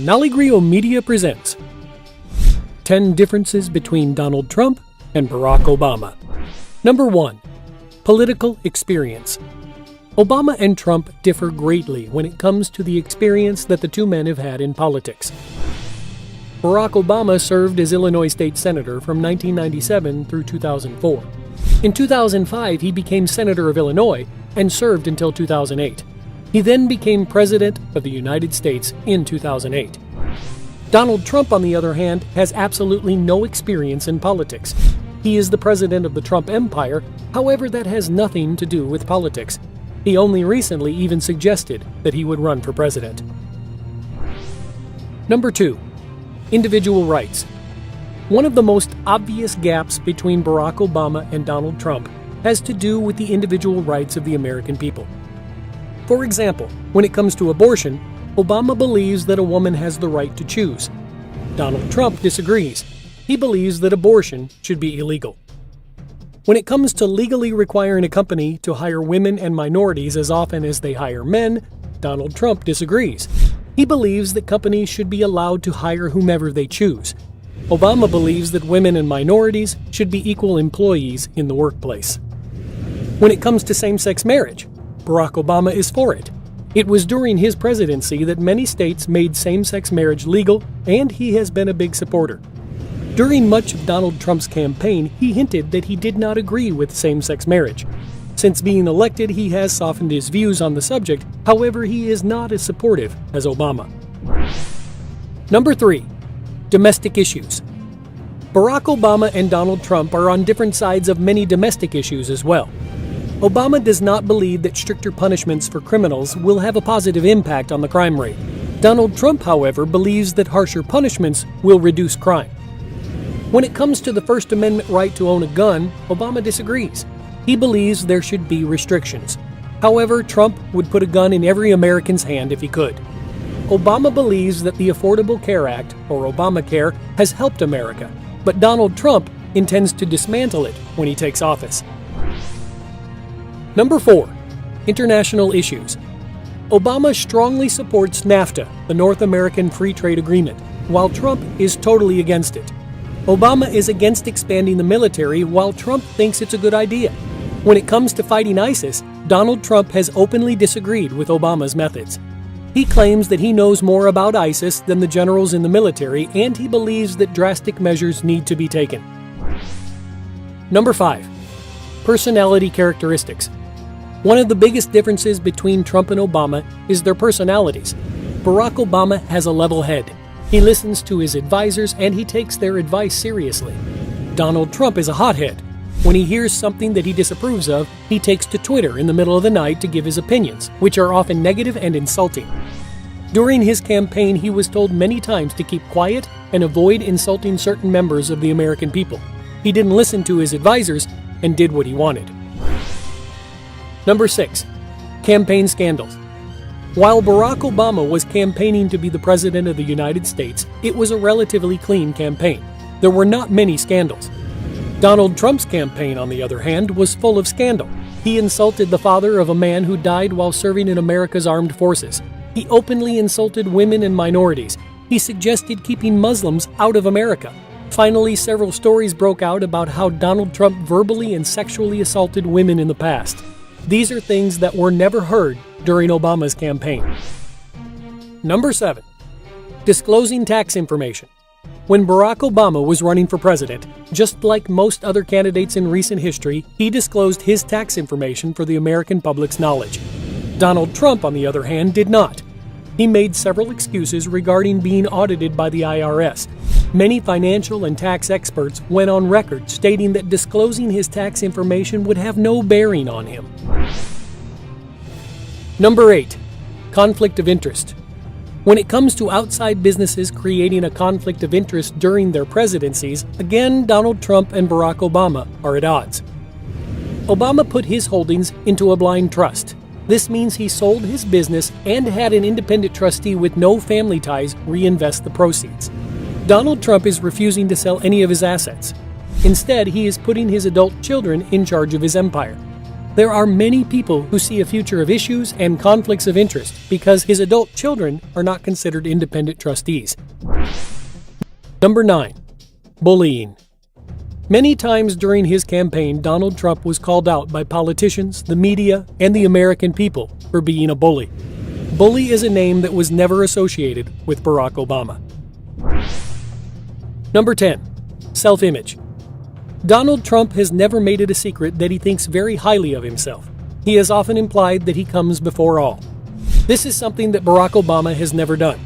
Nalagrio Media presents 10 Differences Between Donald Trump and Barack Obama. Number 1. Political experience. Obama and Trump differ greatly when it comes to the experience that the two men have had in politics. Barack Obama served as Illinois State Senator from 1997 through 2004. In 2005, he became Senator of Illinois and served until 2008. He then became President of the United States in 2008. Donald Trump, on the other hand, has absolutely no experience in politics. He is the president of the Trump empire, however, that has nothing to do with politics. He only recently even suggested that he would run for president. Number 2. Individual rights. One of the most obvious gaps between Barack Obama and Donald Trump has to do with the individual rights of the American people. For example, when it comes to abortion, Obama believes that a woman has the right to choose. Donald Trump disagrees. He believes that abortion should be illegal. When it comes to legally requiring a company to hire women and minorities as often as they hire men, Donald Trump disagrees. He believes that companies should be allowed to hire whomever they choose. Obama believes that women and minorities should be equal employees in the workplace. When it comes to same-sex marriage, Barack Obama is for it. It was during his presidency that many states made same-sex marriage legal, and he has been a big supporter. During much of Donald Trump's campaign, he hinted that he did not agree with same-sex marriage. Since being elected, he has softened his views on the subject, however, he is not as supportive as Obama. Number 3. Domestic issues. Barack Obama and Donald Trump are on different sides of many domestic issues as well. Obama does not believe that stricter punishments for criminals will have a positive impact on the crime rate. Donald Trump, however, believes that harsher punishments will reduce crime. When it comes to the First Amendment right to own a gun, Obama disagrees. He believes there should be restrictions. However, Trump would put a gun in every American's hand if he could. Obama believes that the Affordable Care Act, or Obamacare, has helped America, but Donald Trump intends to dismantle it when he takes office. Number 4. International issues. Obama strongly supports NAFTA, the North American Free Trade Agreement, while Trump is totally against it. Obama is against expanding the military, while Trump thinks it's a good idea. When it comes to fighting ISIS, Donald Trump has openly disagreed with Obama's methods. He claims that he knows more about ISIS than the generals in the military, and he believes that drastic measures need to be taken. Number 5. Personality characteristics. One of the biggest differences between Trump and Obama is their personalities. Barack Obama has a level head. He listens to his advisors and he takes their advice seriously. Donald Trump is a hothead. When he hears something that he disapproves of, he takes to Twitter in the middle of the night to give his opinions, which are often negative and insulting. During his campaign, he was told many times to keep quiet and avoid insulting certain members of the American people. He didn't listen to his advisors and did what he wanted. Number 6. Campaign scandals. While Barack Obama was campaigning to be the President of the United States, it was a relatively clean campaign. There were not many scandals. Donald Trump's campaign, on the other hand, was full of scandal. He insulted the father of a man who died while serving in America's armed forces. He openly insulted women and minorities. He suggested keeping Muslims out of America. Finally, several stories broke out about how Donald Trump verbally and sexually assaulted women in the past. These are things that were never heard during Obama's campaign. Number 7. Disclosing tax information. When Barack Obama was running for president, just like most other candidates in recent history, he disclosed his tax information for the American public's knowledge. Donald Trump, on the other hand, did not. He made several excuses regarding being audited by the IRS. Many financial and tax experts went on record stating that disclosing his tax information would have no bearing on him. Number 8. Conflict of interest. When it comes to outside businesses creating a conflict of interest during their presidencies, again, Donald Trump and Barack Obama are at odds. Obama put his holdings into a blind trust. This means he sold his business and had an independent trustee with no family ties reinvest the proceeds. Donald Trump is refusing to sell any of his assets. Instead, he is putting his adult children in charge of his empire. There are many people who see a future of issues and conflicts of interest because his adult children are not considered independent trustees. Number 9. Bullying. Many times during his campaign, Donald Trump was called out by politicians, the media, and the American people for being a bully. Bully is a name that was never associated with Barack Obama. Number 10. Self-image. Donald Trump has never made it a secret that he thinks very highly of himself. He has often implied that he comes before all. This is something that Barack Obama has never done.